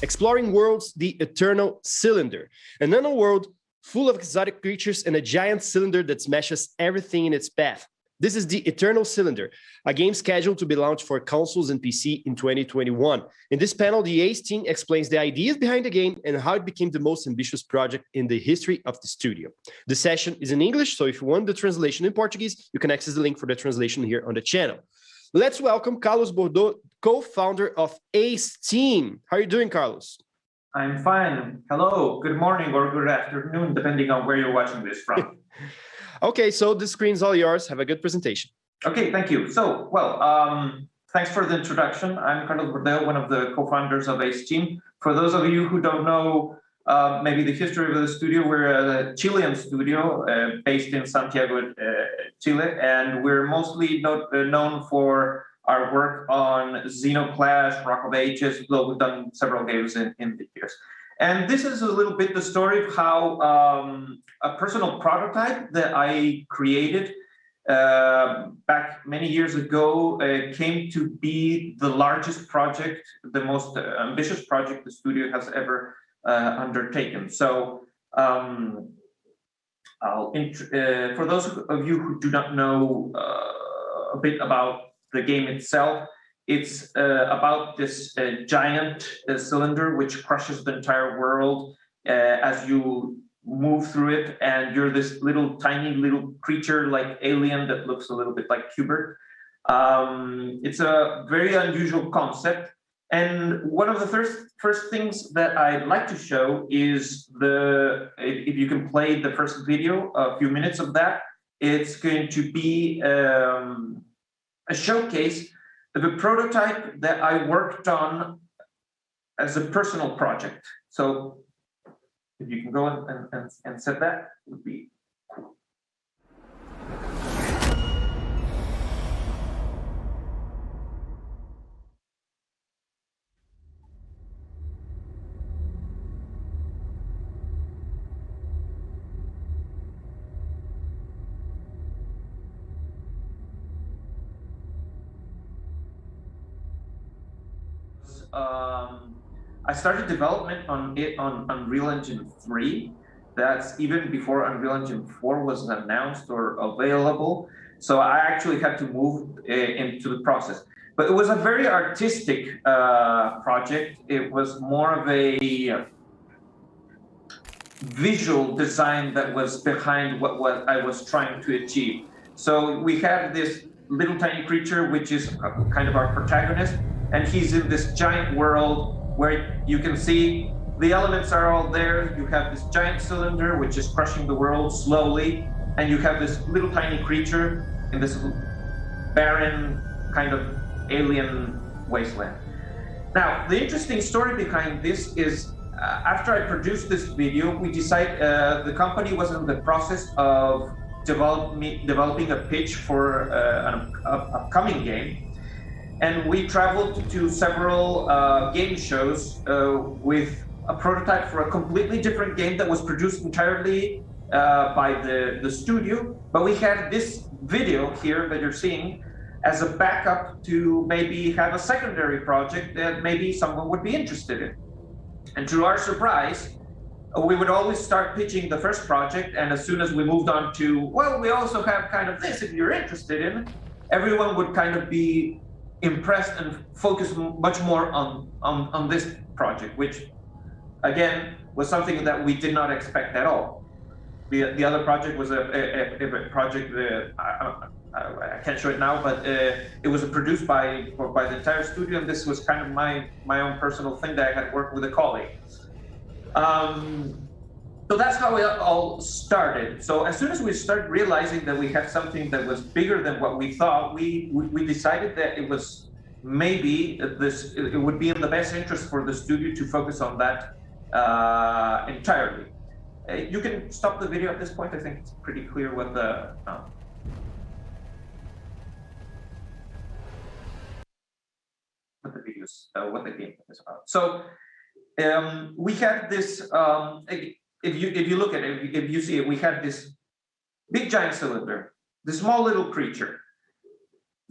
exploring worlds, the Eternal Cylinder, an unknown world full of exotic creatures and a giant cylinder that smashes everything in its path. This is the Eternal Cylinder, a game scheduled to be launched for consoles and PC in 2021. In this panel, the Ace team explains the ideas behind the game and how it became the most ambitious project in the history of the studio. The session is in English, so if you want the translation in Portuguese, you can access the link for the translation here on the channel. Let's welcome Carlos Bordeaux, co-founder of Ace team. How are you doing, Carlos? I'm fine. Hello, good morning or good afternoon, depending on where you're watching this from. Okay, so the screen's all yours. Have a good presentation. Okay, thank you. So, thanks for the introduction. I'm Carlos Bordeaux, one of the co-founders of Ace team. For those of you who don't know maybe the history of the studio, we're a Chilean studio based in Santiago, Chile, and we're mostly known for our work on Xenoclash, Rock of Ages, though we've done several games in the years. And this is a little bit the story of how a personal prototype that I created back many years ago came to be the largest project, the most ambitious project the studio has ever undertaken. So for those of you who do not know a bit about the game itself, it's about this giant cylinder which crushes the entire world as you move through it, and you're this tiny little creature like alien that looks a little bit like Hubert. It's a very unusual concept, and one of the first things that I'd like to show is if you can play the first video, a few minutes of that. It's going to be a showcase of a prototype that I worked on as a personal project. So if you can go and set that, would be cool. I started development on it on Unreal Engine 3. That's even before Unreal Engine 4 was announced or available. So I actually had to move into the process. But it was a very artistic project. It was more of a visual design that was behind what I was trying to achieve. So we had this little tiny creature, which is kind of our protagonist, and he's in this giant world where you can see the elements are all there. You have this giant cylinder, which is crushing the world slowly, and you have this little tiny creature in this barren kind of alien wasteland. Now, the interesting story behind this is after I produced this video, we decided the company was in the process of developing a pitch for an upcoming game. And we traveled to several game shows with a prototype for a completely different game that was produced entirely by the studio. But we had this video here that you're seeing as a backup to maybe have a secondary project that maybe someone would be interested in. And to our surprise, we would always start pitching the first project, and as soon as we moved on to, well, we also have kind of this if you're interested in, everyone would kind of be impressed and focus much more on this project, which again was something that we did not expect at all. The other project was a project that I can't show it now, but it was produced by the entire studio, and this was kind of my own personal thing that I had worked with a colleague. So that's how it all started. So as soon as we started realizing that we had something that was bigger than what we thought, we decided that it was maybe it would be in the best interest for the studio to focus on that entirely. You can stop the video at this point. I think it's pretty clear what the videos, what the game is about. So we had this. If you look at it, if you see it, we had this big giant cylinder, this small little creature.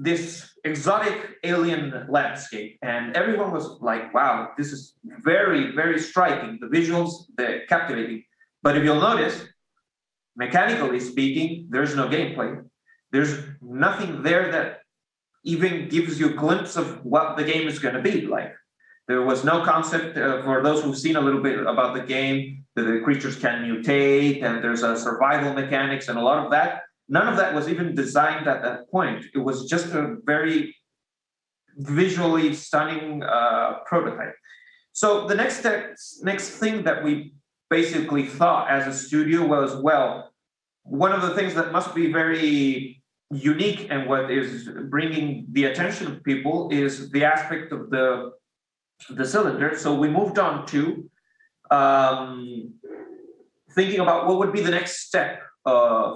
this exotic alien landscape, and everyone was like, wow, this is very, very striking. The visuals, they're captivating. But if you'll notice, mechanically speaking, there's no gameplay. There's nothing there that even gives you a glimpse of what the game is going to be like. There was no concept for those who've seen a little bit about the game, that the creatures can mutate and there's a survival mechanics and a lot of that. None of that was even designed at that point. It was just a very visually stunning prototype. So the next thing that we basically thought as a studio was, well, one of the things that must be very unique and what is bringing the attention of people is the aspect of the cylinder. So we moved on to thinking about what would be the next step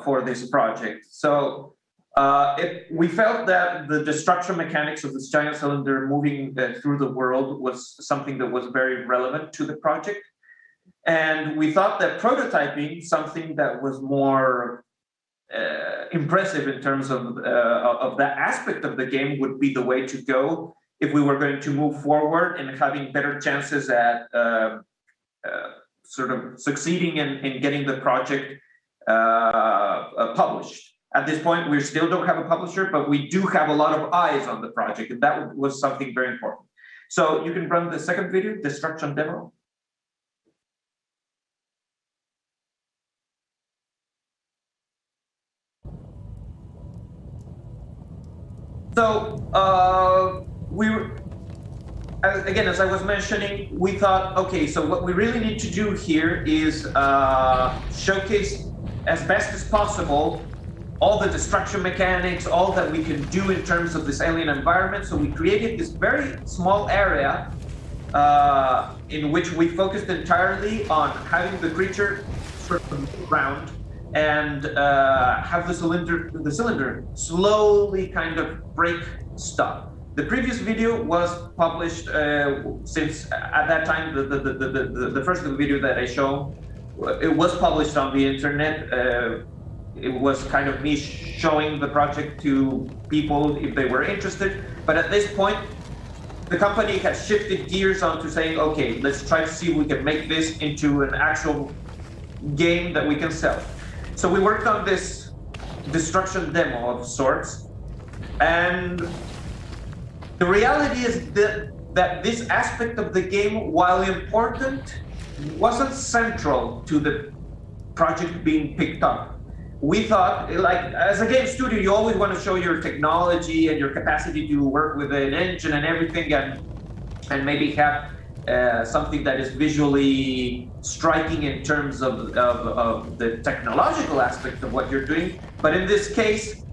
for this project. So we felt that the destruction mechanics of this giant cylinder moving through the world was something that was very relevant to the project. And we thought that prototyping, something that was more impressive in terms of that aspect of the game, would be the way to go if we were going to move forward and having better chances at sort of succeeding in getting the project published. At this point, we still don't have a publisher, but we do have a lot of eyes on the project, and that was something very important. So you can run the second video, Destruction Demo. So we were, again, as I was mentioning, we thought, okay, so what we really need to do here is showcase as best as possible all the destruction mechanics, all that we can do in terms of this alien environment. So we created this very small area in which we focused entirely on having the creature sort of move around and have the cylinder slowly kind of break stuff. The previous video was published since at that time the first video that I showed, it was published on the internet. It was kind of me showing the project to people if they were interested. But at this point, the company has shifted gears onto saying, okay, let's try to see if we can make this into an actual game that we can sell. So we worked on this destruction demo of sorts. And the reality is that this aspect of the game, while important, wasn't central to the project being picked up. We thought, like, as a game studio, you always want to show your technology and your capacity to work with an engine and everything, and maybe have something that is visually striking in terms of the technological aspect of what you're doing. But in this case,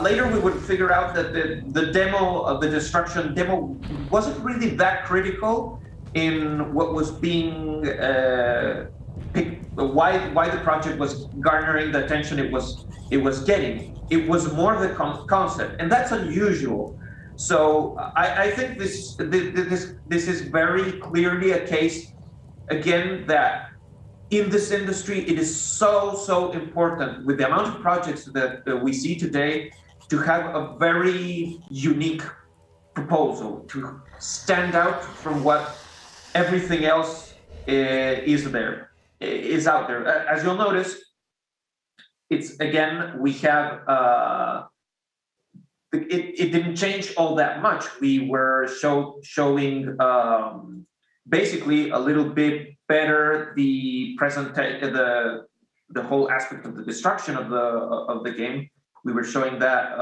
later we would figure out that the demo of the destruction demo wasn't really that critical in what was being picked, why the project was garnering the attention it was getting. It was more the concept, and that's unusual. So I think this is very clearly a case, again, that in this industry, it is so important with the amount of projects that we see today to have a very unique proposal, to stand out from what everything else is out there. As you'll notice, it's, again, we have, it didn't change all that much. We were showing basically a little bit better the the whole aspect of the destruction of the game. We were showing that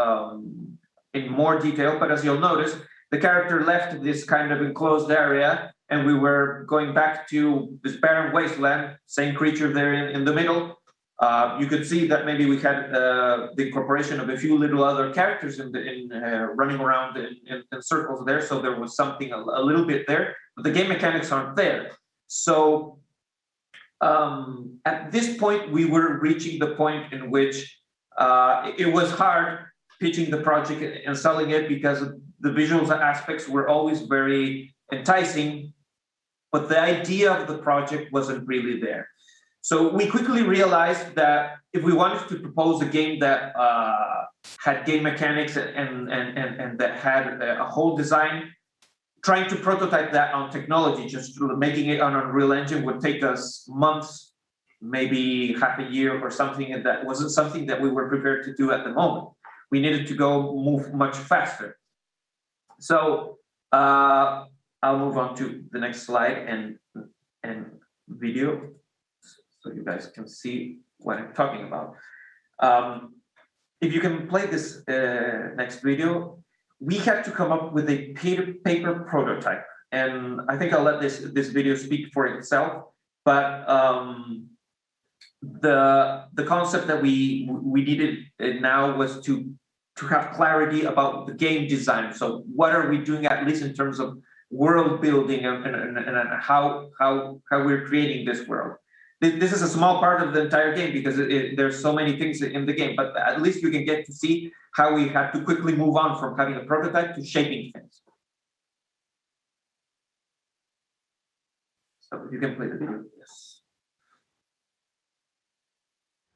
in more detail, but as you'll notice, the character left this kind of enclosed area, and we were going back to this barren wasteland, same creature there in the middle. You could see that maybe we had the incorporation of a few little other characters running around in circles there, so there was something a little bit there, but the game mechanics aren't there. So at this point, we were reaching the point in which it was hard pitching the project and selling it, because the visual aspects were always very enticing, but the idea of the project wasn't really there. So we quickly realized that if we wanted to propose a game that had game mechanics and that had a whole design, trying to prototype that on technology, just making it on Unreal Engine would take us months, maybe half a year or something, and that wasn't something that we were prepared to do at the moment. We needed to move much faster. So I'll move on to the next slide and video, so you guys can see what I'm talking about. If you can play this next video, we had to come up with a paper prototype, and I think I'll let this video speak for itself. But the concept that we needed now was to have clarity about the game design. So what are we doing, at least in terms of world building and how we're creating this world. This is a small part of the entire game because there's so many things in the game, but at least you can get to see how we had to quickly move on from having a prototype to shaping things. So you can play the video. Yes.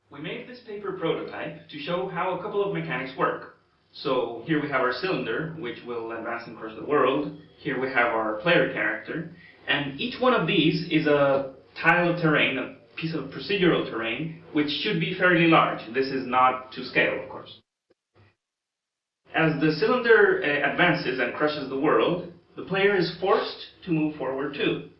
We made this paper prototype to show how a couple of mechanics work. So here we have our cylinder, which will advance and crush the world. Here we have our player character. And each one of these is a tile of terrain, a piece of procedural terrain, which should be fairly large. This is not to scale, of course. As the cylinder advances and crushes the world, the player is forced to move forward too.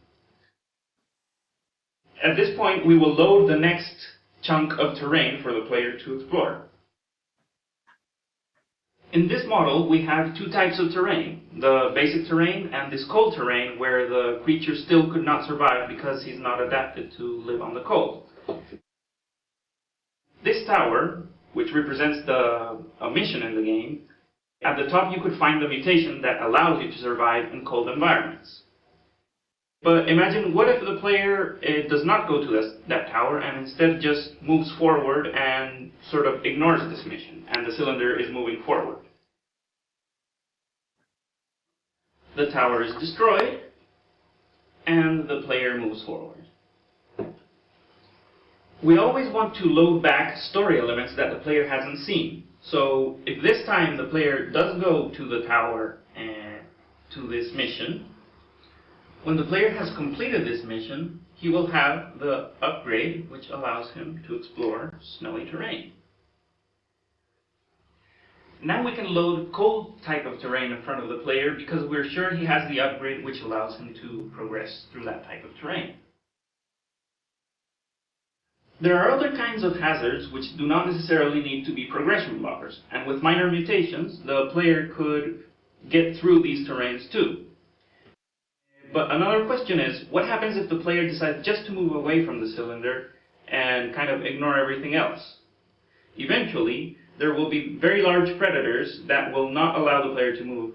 At this point, we will load the next chunk of terrain for the player to explore. In this model, we have two types of terrain, the basic terrain and this cold terrain where the creature still could not survive because he's not adapted to live on the cold. This tower, which represents a mission in the game, at the top you could find the mutation that allows you to survive in cold environments. But imagine, what if the player does not go to that tower and instead just moves forward and sort of ignores this mission, and the cylinder is moving forward? The tower is destroyed, and the player moves forward. We always want to load back story elements that the player hasn't seen. So if this time the player does go to the tower and to this mission, when the player has completed this mission, he will have the upgrade which allows him to explore snowy terrain. Now we can load cold type of terrain in front of the player because we're sure he has the upgrade which allows him to progress through that type of terrain. There are other kinds of hazards which do not necessarily need to be progression blockers, and with minor mutations, the player could get through these terrains too. But another question is, what happens if the player decides just to move away from the cylinder and kind of ignore everything else? Eventually, there will be very large predators that will not allow the player to move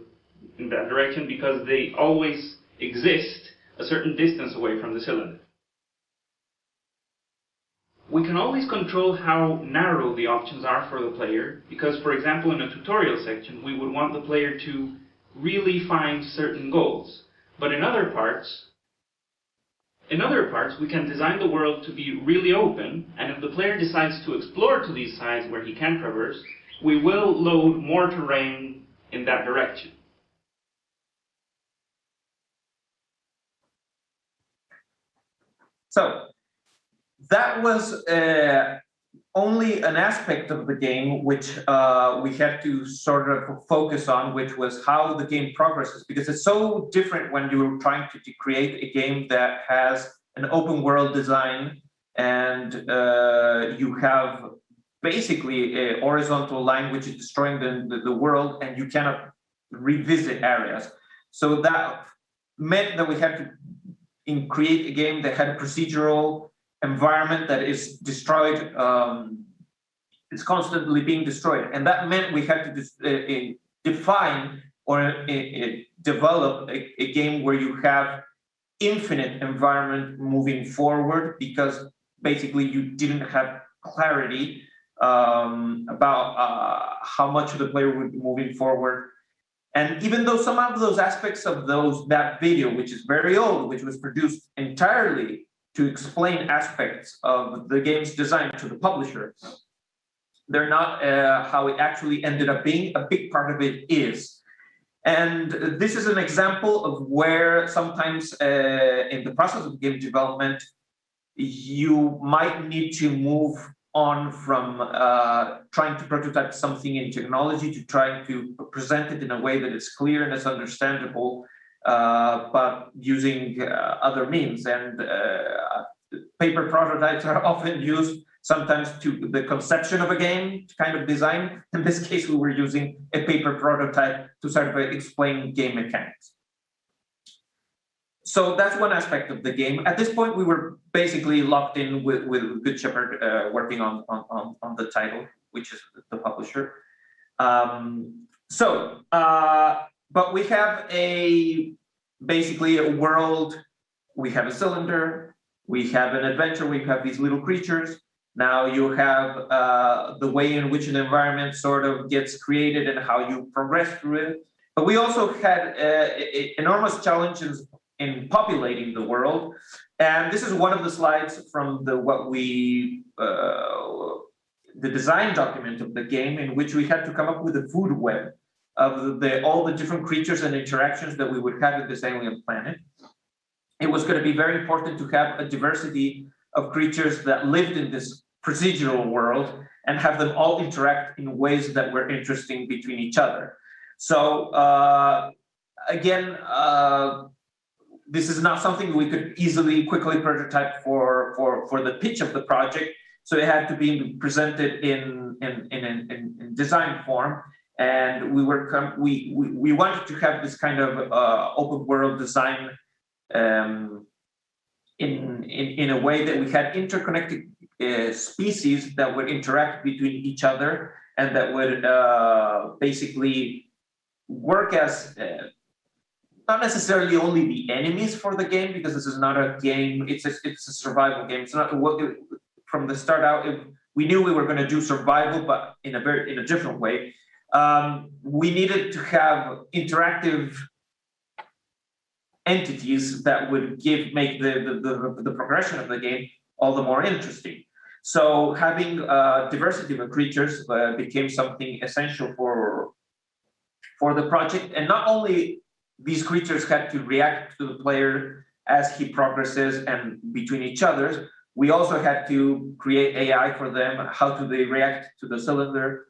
in that direction because they always exist a certain distance away from the cylinder. We can always control how narrow the options are for the player because, for example, in a tutorial section, we would want the player to really find certain goals. But in other parts, we can design the world to be really open, and if the player decides to explore to these sides where he can traverse, we will load more terrain in that direction. So that was only an aspect of the game which we had to sort of focus on, which was how the game progresses, because it's so different when you're trying to create a game that has an open world design and you have basically a horizontal line which is destroying the world and you cannot revisit areas. So that meant that we had to create a game that had a procedural environment that is destroyed, it's constantly being destroyed. And that meant we had to define or develop a game where you have infinite environment moving forward, because basically you didn't have clarity about how much the player would be moving forward. And even though some of those aspects of that video, which is very old, which was produced entirely to explain aspects of the game's design to the publisher. They're not how it actually ended up being. A big part of it is. And this is an example of where sometimes in the process of game development, you might need to move on from trying to prototype something in technology to trying to present it in a way that is clear and is understandable, but using other means. And paper prototypes are often used sometimes to the conception of a game kind of design. In this case, we were using a paper prototype to sort of explain game mechanics. So that's one aspect of the game. At this point, we were basically locked in with Good Shepherd working on the title, which is the publisher. But we have basically a world, we have a cylinder, we have an adventure, we have these little creatures. Now you have the way in which an environment sort of gets created and how you progress through it. But we also had enormous challenges in populating the world. And this is one of the slides from the design document of the game, in which we had to come up with a food web of all the different creatures and interactions that we would have in this alien planet. It was going to be very important to have a diversity of creatures that lived in this procedural world and have them all interact in ways that were interesting between each other. So again, this is not something we could quickly prototype for the pitch of the project. So it had to be presented in design form, and we wanted to have this kind of open world design in a way that we had interconnected species that would interact between each other and that would basically work as not necessarily only the enemies for the game, because this is not a game, it's a survival game. It's not from the start out, we knew we were going to do survival, but in a different way. We needed to have interactive entities that would make the progression of the game all the more interesting. So having diversity of creatures became something essential for the project. And not only these creatures had to react to the player as he progresses and between each other, we also had to create AI for them. How do they react to the cylinder?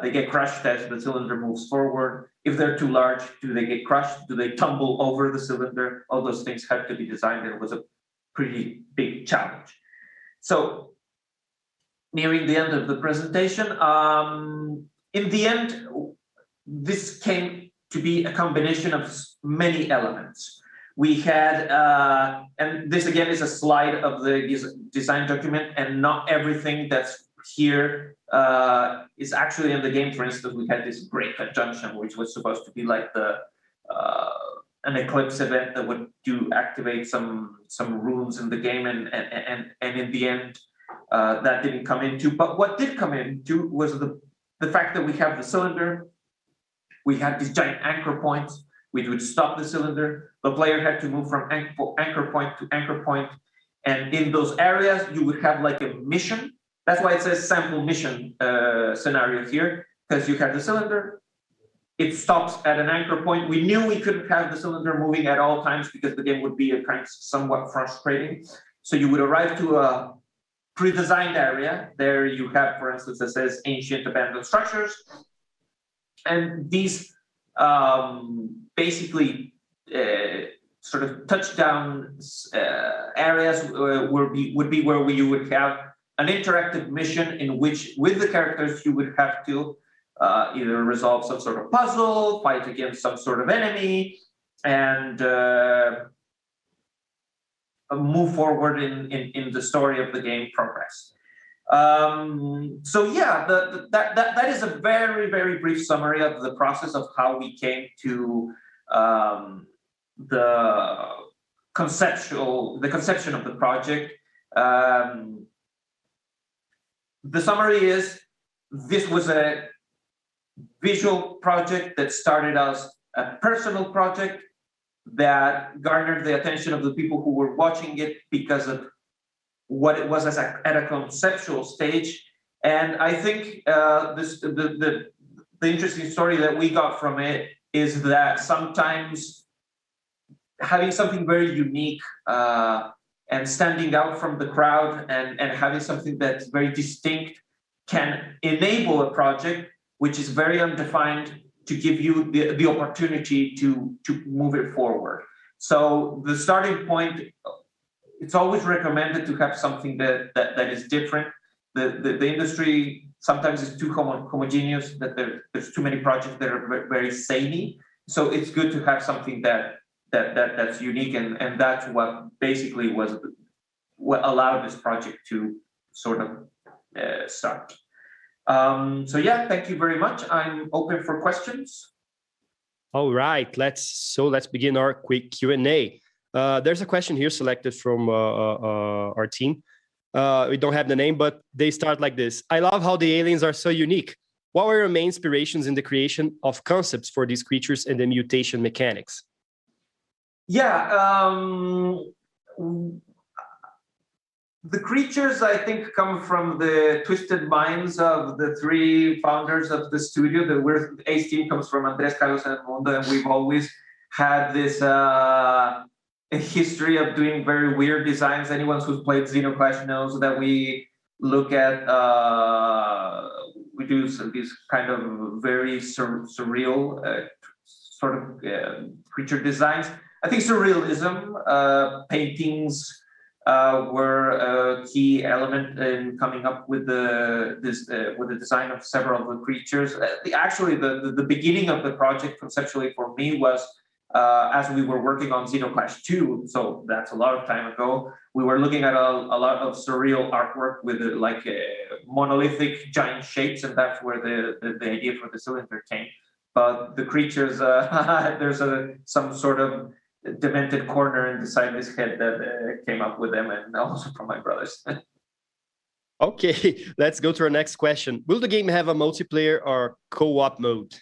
They get crushed as the cylinder moves forward. If they're too large, do they get crushed? Do they tumble over the cylinder? All those things had to be designed, and it was a pretty big challenge. So nearing the end of the presentation, in the end, this came to be a combination of many elements. We had, and this again is a slide of the design document, and not everything that's here is actually in the game. For instance, we had this great conjunction, which was supposed to be like an eclipse event that would activate some runes in the game, and in the end, that didn't come into. But what did come into was the fact that we have the cylinder. We had these giant anchor points, which would stop the cylinder. The player had to move from anchor point to anchor point. And in those areas, you would have like a mission. That's why it says sample mission scenario here, because you have the cylinder. It stops at an anchor point. We knew we couldn't have the cylinder moving at all times because the game would be somewhat frustrating. So you would arrive to a pre-designed area. There you have, for instance, it says ancient abandoned structures. And these basically sort of touchdown areas would be where you would have an interactive mission in which, with the characters, you would have to either resolve some sort of puzzle, fight against some sort of enemy, and move forward in the story of the game progress. So yeah, that is a very, very brief summary of the process of how we came to the conception of the project. The summary is, this was a visual project that started as a personal project that garnered the attention of the people who were watching it because of what it was at a conceptual stage. And I think the interesting story that we got from it is that sometimes having something very unique and standing out from the crowd and having something that's very distinct can enable a project which is very undefined to give you the opportunity to move it forward. So the starting point, it's always recommended to have something that is different. The industry sometimes is too homogeneous, that there's too many projects that are very samey. So it's good to have something that's unique, and that's what basically was what allowed this project to sort of start. So yeah, thank you very much. I'm open for questions. All right, let's begin our quick Q&A. There's a question here selected from our team. We don't have the name, but they start like this. I love how the aliens are so unique. What were your main inspirations in the creation of concepts for these creatures and the mutation mechanics? Yeah, the creatures, I think, come from the twisted minds of the three founders of the studio. The Ace team comes from Andres, Carlos, and Mundo, and we've always had this a history of doing very weird designs. Anyone who's played Xenoclash knows that we look at we do these kind of very surreal sort of creature designs. I think surrealism, paintings were a key element in coming up with the design of several of the creatures. Actually, the beginning of the project conceptually for me was as we were working on Xenoclash 2, so that's a lot of time ago. We were looking at a lot of surreal artwork with like monolithic giant shapes, and that's where the idea for the cylinder came. But the creatures, there's some sort of demented corner inside this head that came up with them, and also from my brothers. Okay, let's go to our next question. Will the game have a multiplayer or co-op mode?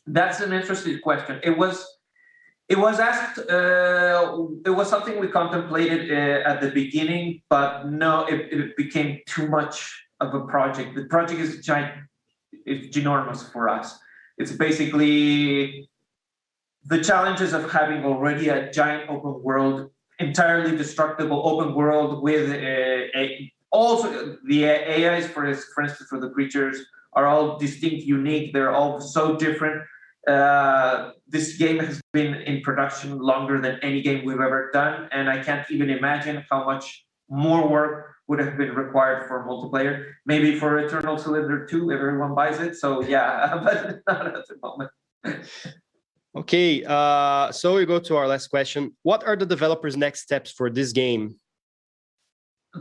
That's an interesting question. It was asked. It was something we contemplated at the beginning, but no, it became too much of a project. The project is giant. It's ginormous for us. It's basically the challenges of having already a giant open world, entirely destructible open world with also the AIs, for instance, for the creatures are all distinct, unique. They're all so different. This game has been in production longer than any game we've ever done, and I can't even imagine how much more work would have been required for multiplayer. Maybe for Eternal Cylinder 2, if everyone buys it. So yeah, but not at the moment. Okay, so we go to our last question. What are the developers' next steps for this game?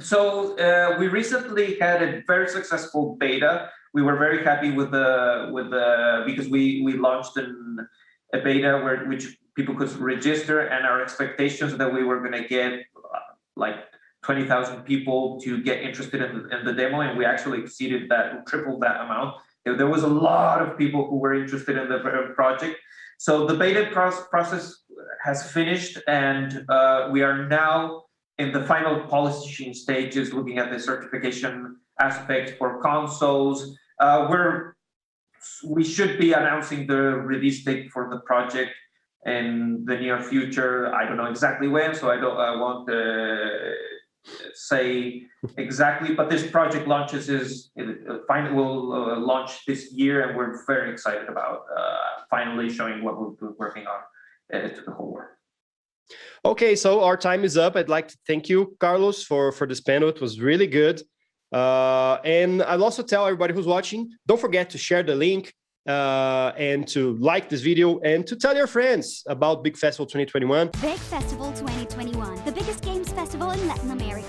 So we recently had a very successful beta. We were very happy with the because we launched a beta which people could register, and our expectations that we were going to get like 20,000 people to get interested in the demo, and we actually exceeded that, tripled that amount. There was a lot of people who were interested in the project. So the beta process has finished, and we are now in the final polishing stages, looking at the certification aspect for consoles. We should be announcing the release date for the project in the near future. I don't know exactly when, so I won't say exactly. But this project will launch this year, and we're very excited about finally showing what we've been working on to the whole world. Okay, so our time is up. I'd like to thank you, Carlos, for this panel. It was really good. And I'll also tell everybody who's watching, don't forget to share the link and to like this video and to tell your friends about Big Festival 2021. Big Festival 2021, the biggest games festival in Latin America.